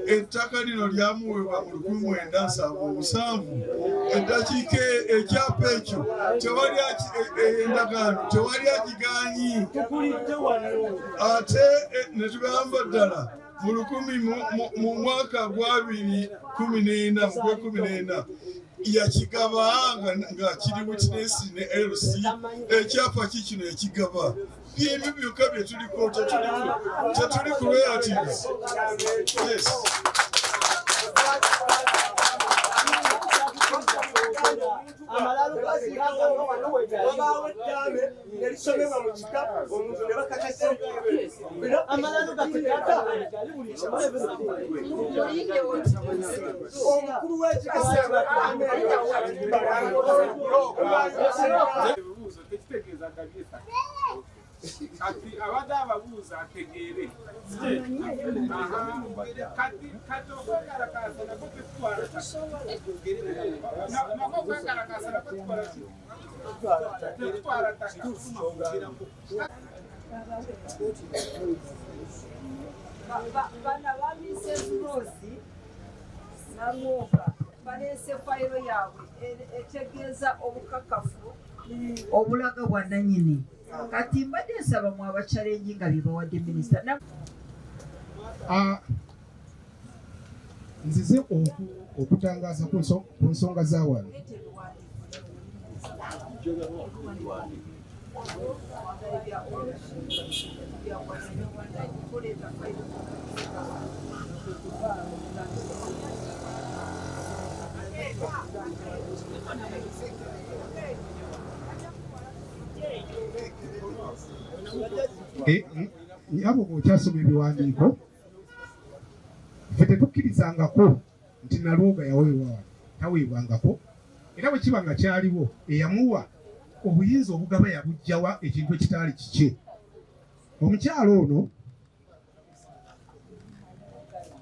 Ettaka lino lyamuweebwa mu 1977 eddakiika ekyapa ekyo tewali endagaano tewali agigaanyi ate ne tugamba ddala mu mwaka gwa 2014 yakigaba nga kiri witinesi ne LC ekyapa kikino ekigaba byebyo byokka bye tuliko tetuli ku royalties. Yes. Kati abadde ababuuza ategeere kati okwekalakaasa nako tetutwala bana bamise Rose Nalwoga baleese fayiro yaabwe etegeeza obukakafu obulaga bwa nannyini. Kati mbadde nsaba mu abachalenji nga byebawadde minisita. Nzize okutangaza ku nsonga za wano. Abo bw'okyasoma ebiwandiiko ffe tetukkirizangako nti Nalwoga yaweebwa taweebwangako, era bwe kiba nga kyaliwo eyamuwa obuyinza obugaba yabujjawa ekintu ekitaali kikye. Omukyala ono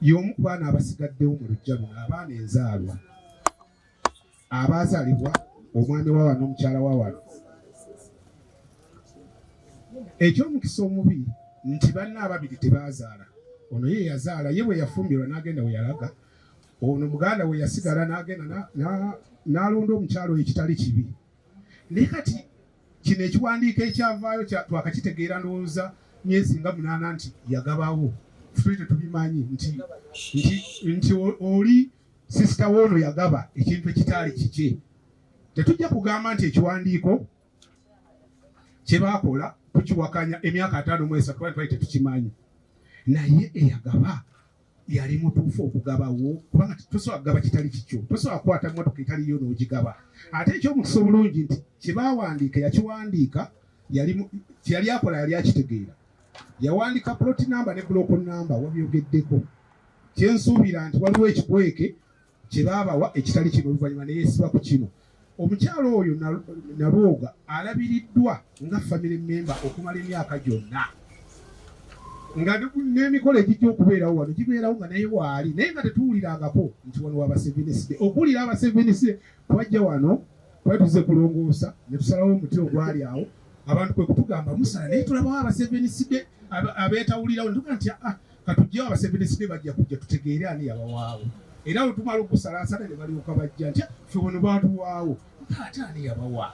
y'omu ku baana abasigaddewo mu luggya luno, abaana enzaalwa abaazaalibwa omwami wa wano omukyala wa wano. Ekyomukisa omubi nti banna ababiri tebaazaala. Ono ye yazaala, ye bwe yafumbirwa n'agenda we yalaga. Ono muganda we yasigala n'agenda n'alonda omukyalo ekitali kibi. Naye kati kino ekiwandiiko ekyavaayo twakakitegeera ndowooza myezi nga 8 nti yagabawo. Ffe tetubimanyi nti oli sisita w'ono yagaba ekintu ekitali kikye. Tetujja kugamba nti ekiwandiiko kye baakola tukiwakanya emyaka 5 mu 3 twali tetukimanyi. Naye eyagaba yali mutuufu okugabawo, kubanga tosobola kugaba kitali kikyo. Tosobola kukwata mmotoka etaliyo n'ogigaba. Ate ekyomukisa obulungi nti kye baawandiika yakiwandiika, yali akola yali akitegeera. Yawandiika plot number ne block number wabyogeddeko. Kyensuubira nti waliwo ekikweke kye baabawa ekitali kino oluvannyuma ne yeesiba ku kino. Omukyalo oyo Nalwoga alabiriddwa nga family member okumala emyaka gyonna. Nga n'emikolo egijja okubeerawo wano gibeerawo nga naye waali, naye nga tetuwulirangako nti wano w'abaseveniside. Okuwulira abaseveniside twajja wano twali tuzze kulongoosa ne tusalawo omuti ogwali awo, abantu kwe kutugamba musala, naye tulabawo abaseveniside abeetawulirawo. Netuga nti katujjawo abaseveniside bajja kujja tutegeere ani yabawaawo. Era bwe tumala okusalaasala ne balyoka bajja nti ffe wano baatuwaawo. Ate ani yabawa?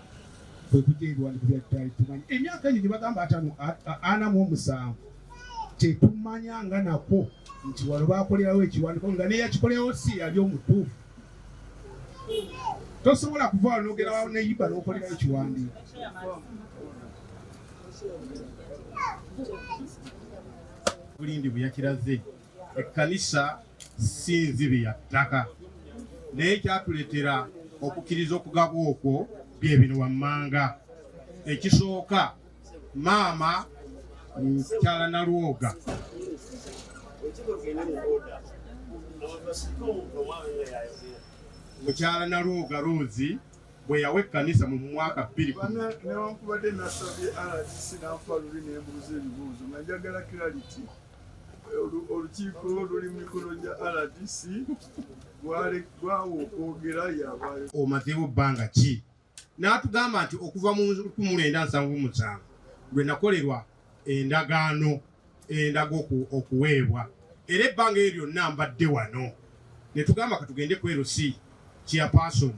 Kwe kujja ebiwandiiko byatutali tumanyi. Emyaka egyo gye bagamba 47 tetumanyanga nako nti wano baakolerawo ekiwandiiko nga neyakikolewo si yali omutuufu. Tosobola kuva wano n'ogerawo ne yiba n'okolerawo ekiwandiiko. Bulindi bwe yakiraze ekkanisa si nzibe ya ttaka naye kyatuleetera okukkiriza okugaba okwo bye bino wammanga. Ekisooka maama mukyala Nalwoga mukyala Nalwoga Rose bwe yawa ekkanisa mu mwaka 2. Newankubadde nasabye RDC n'anfa luli n'embuuza ebibuuzo nga njagala clarity. Olukiiko luli mu mikono gya RDC gwawo okwogera yabayo. Omazeewo bbanga ki? N'atugamba nti okuva mu 1977 lwe nakolerwa endagaano endaga okuweebwa era ebbanga eryo lyonna mbadde wano. Ne tugamba katugende ku LC chairperson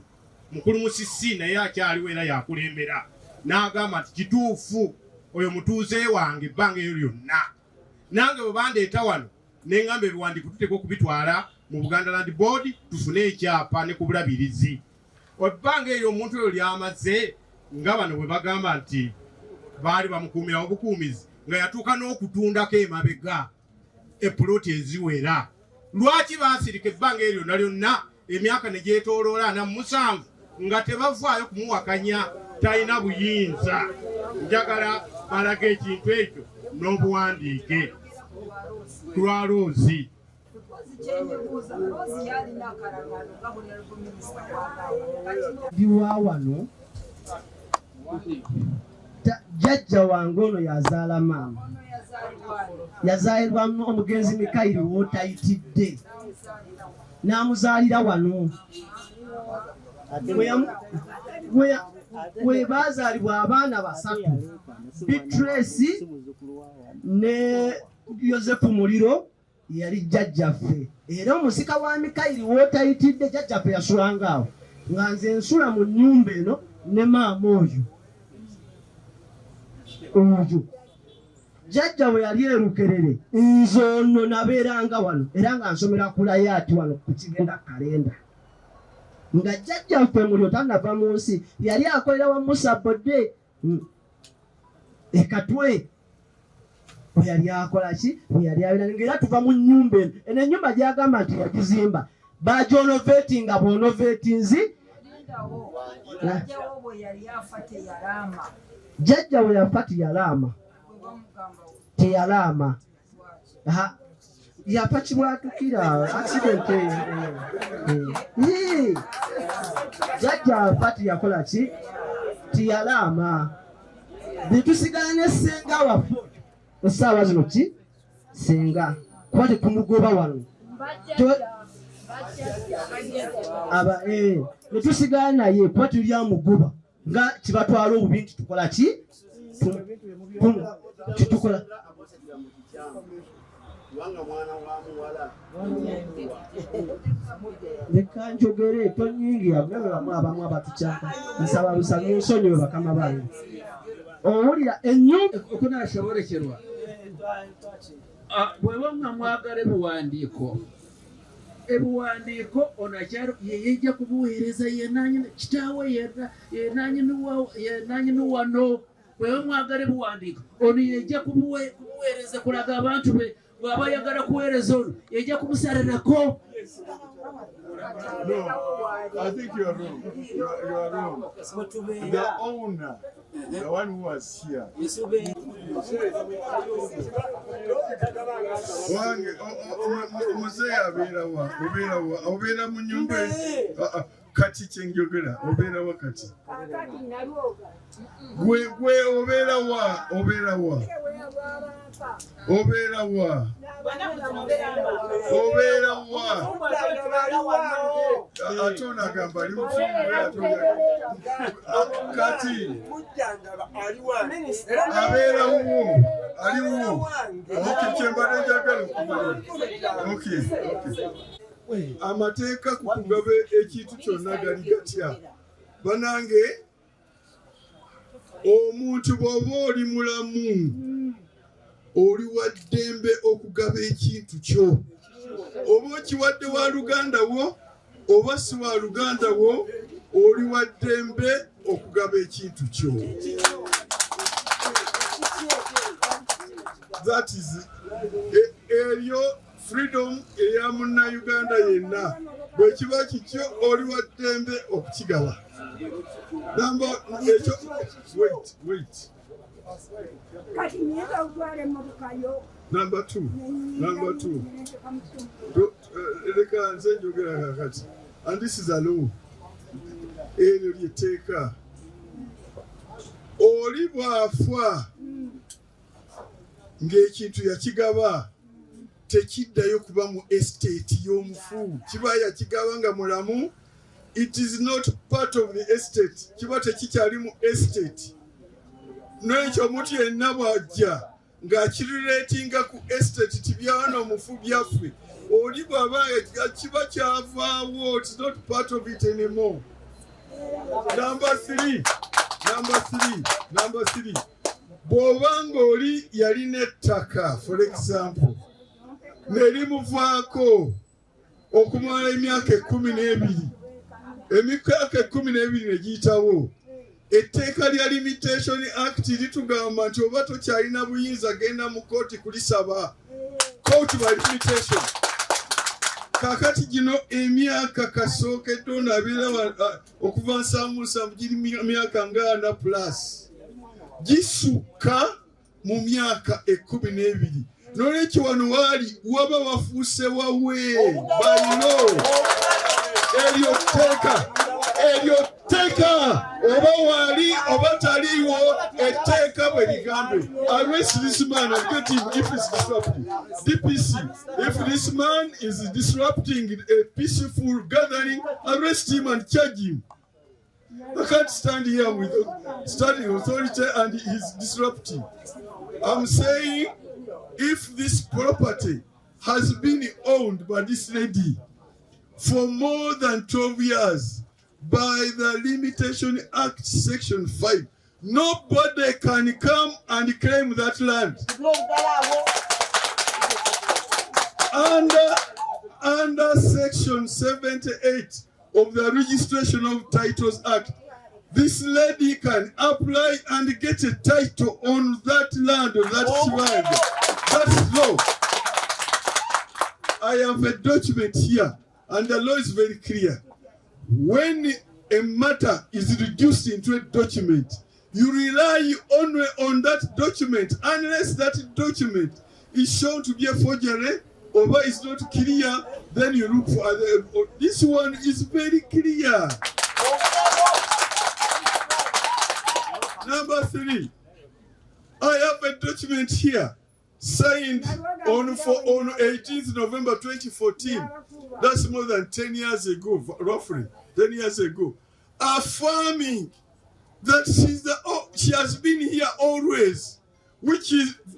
mukulu Musisi naye akyaliwo era yakulembera n'agamba nti kituufu oyo mutuuze wange ebbanga eryo lyonna. Nange bwe bandeeta wano ne ngamba ebiwandiiko tuteeka okubitwala mu Buganda Land Board tufune ekyapa ne ku bulabirizi. Ebbanga eryo omuntu oyo lyamaze nga bano bwe bagamba nti baali bamukuumira obukuumizi nga yatuuka n'okutundako emabega epuloti eziwera. Lwaki baasirika ebbanga eryo lyonna emyaka ne gyetooloola 47 nga tebavaayo kumuwakanya talina buyinza? Njagala balaga ekintu ekyo n'obuwandiike lwa Rose. Ndiwa wano jjajja wange ono yazaala maama, yazaalirwamu omugenzi Mikayiri w'Ayitidwa n'amuzaalira wano. We baazaalibwa abaana 3, Beatrice ne Joseph muliro yali jjajjaffe, era omusika wa Mikayiri w'Ayitidwa jjajjaffe yasulanga awo nga nze nsula mu nnyumba eno ne maama oyo. Jjajja bwe yali erukerere nze ono nabeeranga wano era nga nsomera ku layaati wano ku Kigenda kalenda. Nga jjajjaffe muliro tanava mu nsi yali akolera wa Musabodde ekatwe. Bwe yali akola ki? Bwe yali abeera ng'era tuva mu nnyumba eno. Eno ennyumba gy'agamba nti yagizimba bagyonoveetinga bw'onoveetinzi. Jjajja bwe yafa teyalaama. Teyalaama. Yafa kibwatukira accident. Jjajja afa teyakola ki? Teyalaama. Betusigala ne ssenga waffe essaawa zino ki? Ssenga kuba tetumugoba wano. Ne tusigala naye kuba tuli amugoba nga kibatwala obubi nti tukola ki? Titukola. Leka njogere tonyingira bamu abamu abatukyaka nsaba busabye ensonyi bakama bange. Owulira ennyumba okunashoborekerwa bweba mwagala ebiwandiiko onakyalo yeyejja kubuweereza yenanyini kitaawe yenanyini wano. Bweba mwagala ebiwandiiko ono yejja kubuweereza kulaga abantu be bw'aba ayagala kuweereza ono yejja kumusalirako. No, I think you are wrong. You are wrong. The owner, the one who was here. Wange, muzee abeera mu nnyumba kati kyenjogera obeera wa kati? Gwe obeera wa? Obeera wa? Obeera wa? Obeera wa? Ate onagamba ali mufumbe kati abeera wo? Aliwo? Kyembadde njagala okumanya. Okay. Amateeka ku kugaba ekintu kyonna gali gatya? Banange, omuntu bw'oba oli mulamu oli wa ddembe okugaba ekintu kyo. Oba okiwadde wa luganda wo oba si wa luganda wo, oli wa ddembe okugaba ekintu kyo. that is eryo freedom eya munnayuganda yenna bwe kiba kityo oli wa ddembe okukigaba. Wait. Number two. Leka nze njogera kakati. And this is a law. Eryo ly'etteeka. Oli bw'afa ng'ekintu yakigaba tekiddayo kuba mu estate y'omufu. Kiba yakigaba nga mulamu. It is not part of the estate. Kiba tekikyali mu estate. N'ekyo omuntu yenna bw'ajja ng'akirireetinga ku estate tibyawano omufu byaffe. Oli bw'aba kiba kyavaawo. It's not part of it anymore. Number three. Bw'oba ng'oli yalina ettaka, for example, nerimuvaako okumala emyaka 12, emyaka 12 ne giyitawo, etteeka lya Limitation Act litugamba nti oba tokyalina buyinza genda mu kooti kulisaba. Court by limitation. Kakati gino emyaka kasookedde onabeera okuva 7 giri myaka nga 4 plus. Gisukka mu myaka 12. N'olwekyo wano waali waba wafuuse wawe bayiro. Eryo tteka oba waali oba taliiwo etteeka bwe ligambe. Arrest this man and get him if he's disrupting. DPC, if this man is disrupting a peaceful gathering, arrest him and charge him. I can't stand here with standing authority and he's disrupting. I'm saying if this property has been owned by this lady for more than 12 years by the Limitation Act Section 5, nobody can come and claim that land. Under Section 78 of the Registration of Titles Act, this lady can apply and get a title on that land or that shrine. That's law. I have a document here, and the law is very clear. When a matter is reduced into a document, you rely only on that document unless that document is shown to be a forgery or is not clear. Then you look for other. This one is very clear. Number 3, I have a document here signed on 18th November 2014. That's more than 10 years ago, roughly 10 years ago. Affirming that she has been here always, which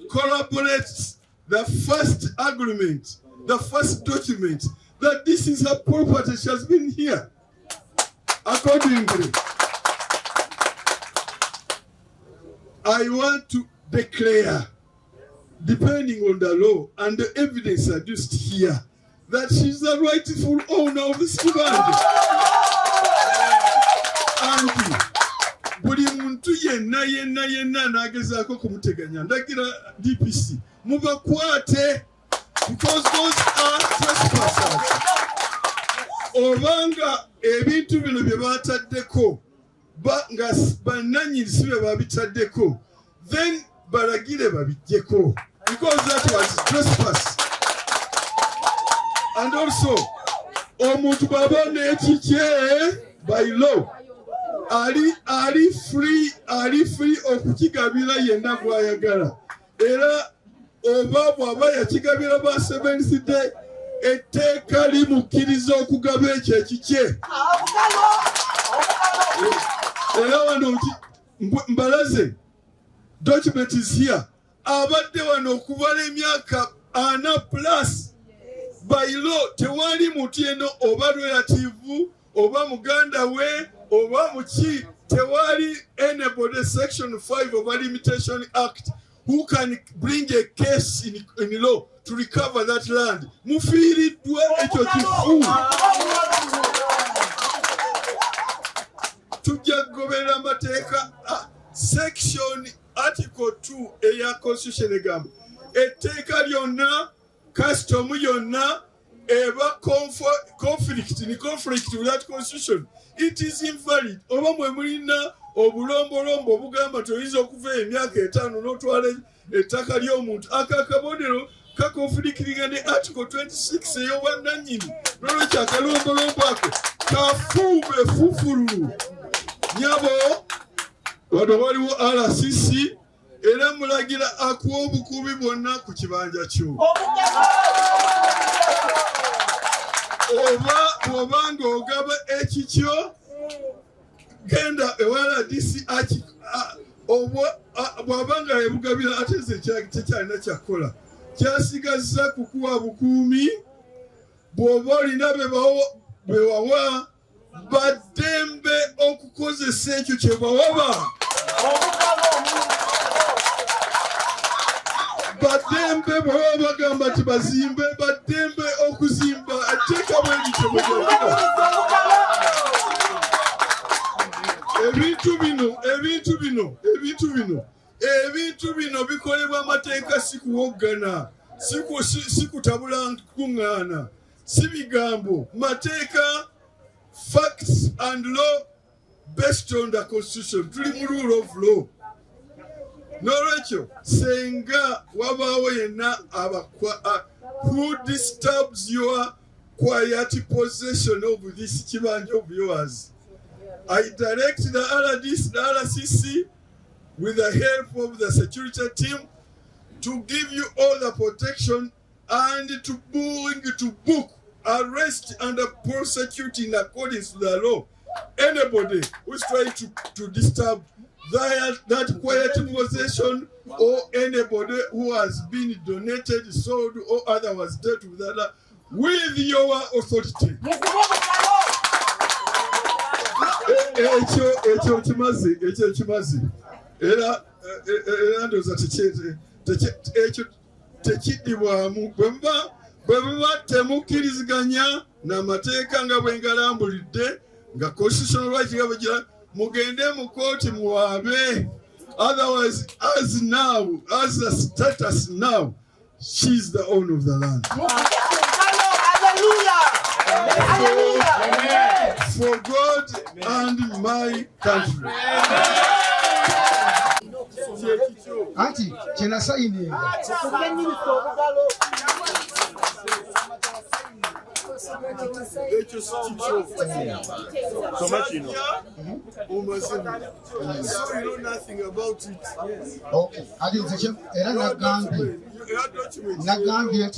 corroborates the first agreement, the first document, that this is her property. She has been here. Accordingly, I want to declare, depending on the law and the evidence adduced here, that she's the rightful owner of this land. And buli muntu yenna nagezaako kumuteganya ndagira DPC mubakwate, because those are trespassers. Obanga ebintu bino bye bataddeko nga bannannyini be babitaddeko, then balagire babijjeko, because that was trespass. And also omuntu bw'aba n'ekikye by law ali free okukigabira yenna gw'ayagala, era oba bw'aba yakigabira ba Seventh Day, etteeka limukkiriza okugaba ekyo ekikye. Era wano mbalaze document is here. Abadde wano okuvala emyaka 4 plus. By law tewali muntu eno oba relative oba muganda we oba muki, tewali anybody Section 5 of the Limitation Act who can bring a case in law to recover that land. Mufiiriddwa ekyo kifu. Tujja kugoberera amateeka. Section Article 2 eya Constitution egamba etteeka lyonna custom yonna eba conflict with that constitution, it is invalid. Oba mwe mulina obulombolombo obugamba toyinza okuva emyaka 5 n'otwala ettaka ly'omuntu akakabonero kakonflikiringa ne article 26 ey'obwannannyini n'olwekyo akalombolombo ako kafuube fufululu nyabo. Wano waliwo RCC era mulagira akuwa obukuumi bwonna ku kibanja kyo. Oba ng'ogaba ekikyo genda ewala DC bw'aba nga ebugabira ate ze tekyalina kyakola kyasigazza kukuwa bukuumi bw'oba olina bewawa baddembe okukozesa ekyo kye bawaba. Baddembe bw'oba bagamba nti bazimbe baddembe okuzimba etteeka bwe lityo bwe ebintu bino bikolebwa amateeka si kuwoggana si kutabula kuŋŋaana si bigambo mateeka facts and law based on the constitution. Tuli mu rule of law. N'olwekyo senga wabaawo yenna who disturbs your quiet possession of this kibanja of yours, I direct the RCC with the help of the security team to give you all the protection and to bring to book, arrest and prosecute in accordance with the law anybody who is trying to disturb that quiet possession, or anybody who has been donated, sold or otherwise dealt with that with your authority. Ekyo kimazi era ndoza ekyo tekiddibwamu bwe muba temukkiriziganya n'amateeka nga bwe ngalambulidde nga constitutional right nga bwegira mugende mu kooti muwaabe. Otherwise, as the status now, she's the owner of the land. For God and my country. Auntie, can I say in here? So much, you know. So you know nothing about it. Okay. I didn't say, Nagambie,